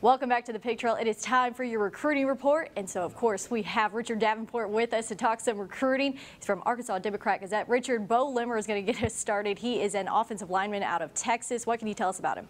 Welcome back to the Pig Trail. It is time for your recruiting report. And so, of course, we have Richard Davenport with us to talk some recruiting. He's from Arkansas Democrat-Gazette. Richard, Bo Limmer is going to get us started. He is an offensive lineman out of Texas. What can you tell us about him?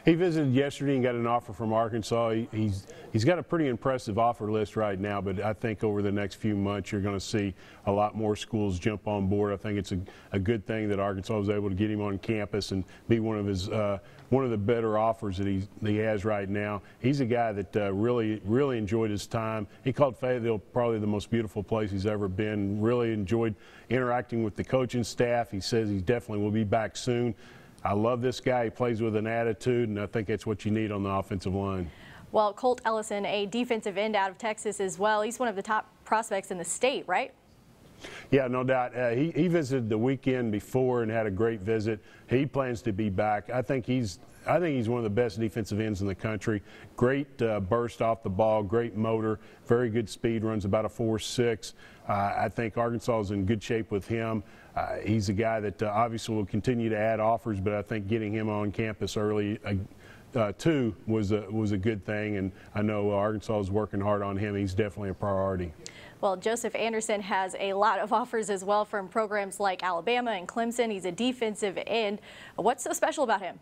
He visited yesterday and got an offer from Arkansas. He's got a pretty impressive offer list right now, but I think over the next few months you're going to see a lot more schools jump on board. I think it's a good thing that Arkansas was able to get him on campus and be one of the better offers that he has right now. He's a guy that really enjoyed his time. He called Fayetteville probably the most beautiful place he's ever been. Really enjoyed interacting with the coaching staff. He says he definitely will be back soon. I love this guy. He plays with an attitude, and I think that's what you need on the offensive line. Well, Colt Ellison, a defensive end out of Texas as well. He's one of the top prospects in the state, right? Yeah, no doubt. He visited the weekend before and had a great visit. He plans to be back. I think he's one of the best defensive ends in the country. Great burst off the ball, great motor, very good speed, runs about a 4.6. I think Arkansas is in good shape with him. He's a guy that obviously will continue to add offers, but I think getting him on campus early too was a good thing, and I know Arkansas is working hard on him. He's definitely a priority. Well, Joseph Anderson has a lot of offers as well from programs like Alabama and Clemson. He's a defensive end. What's so special about him?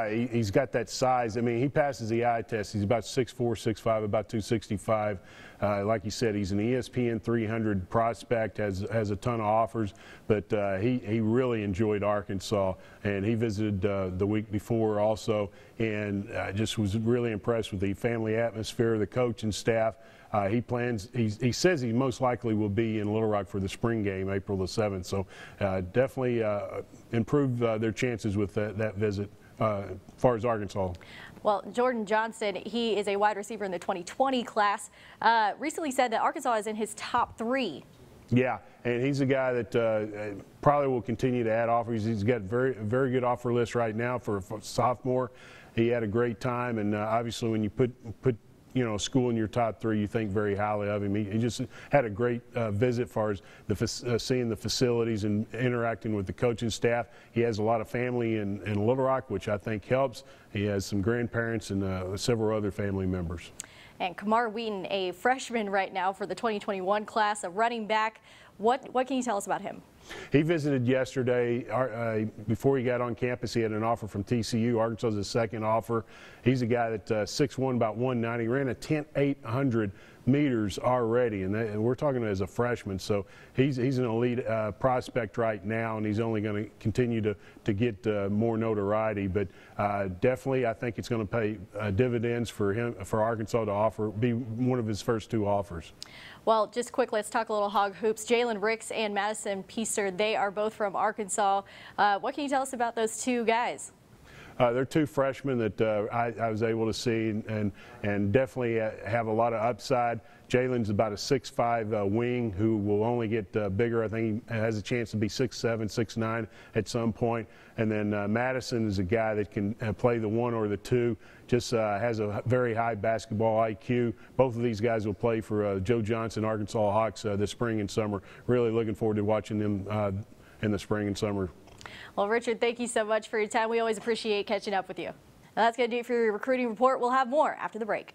He's got that size. I mean, he passes the eye test. He's about 6'4", 6'5", about 265. Like you said, he's an ESPN 300 prospect, has a ton of offers, but he really enjoyed Arkansas, and he visited the week before also, and just was really impressed with the family atmosphere, the coaching staff. He says he most likely will be in Little Rock for the spring game, April the 7th, so definitely improve their chances with that visit. As far as Arkansas. Well, Jordan Johnson, he is a wide receiver in the 2020 class, recently said that Arkansas is in his top 3. Yeah, and he's a guy that probably will continue to add offers. He's got a very good offer list right now for a sophomore. He had a great time, and obviously when you put a school in your top 3, you think very highly of him. He just had a great visit as far as seeing the facilities and interacting with the coaching staff. He has a lot of family in Little Rock, which I think helps. He has some grandparents and several other family members. And Kamar Wheaton, a freshman right now for the 2021 class, a running back. What can you tell us about him? He visited yesterday. Before he got on campus, he had an offer from TCU. Arkansas is his second offer. He's a guy that 6'1", about 190, ran a 10.800 meters already, and we're talking as a freshman. So he's an elite prospect right now, and he's only going to continue to get more notoriety. But definitely, I think it's going to pay dividends for him, for Arkansas to be one of his first 2 offers. Well, just quick, let's talk a little hog hoops. Jalen Ricks and Madison Peaster, they are both from Arkansas. What can you tell us about those 2 guys? They're 2 freshmen that I was able to see and definitely have a lot of upside. Jalen's about a 6'5" wing who will only get bigger. I think he has a chance to be 6'7", 6'9" at some point. And then Madison is a guy that can play the 1 or the 2, just has a very high basketball IQ. Both of these guys will play for Joe Johnson Arkansas Hawks this spring and summer. Really looking forward to watching them in the spring and summer. Well, Richard, thank you so much for your time. We always appreciate catching up with you. And that's going to do it for your recruiting report. We'll have more after the break.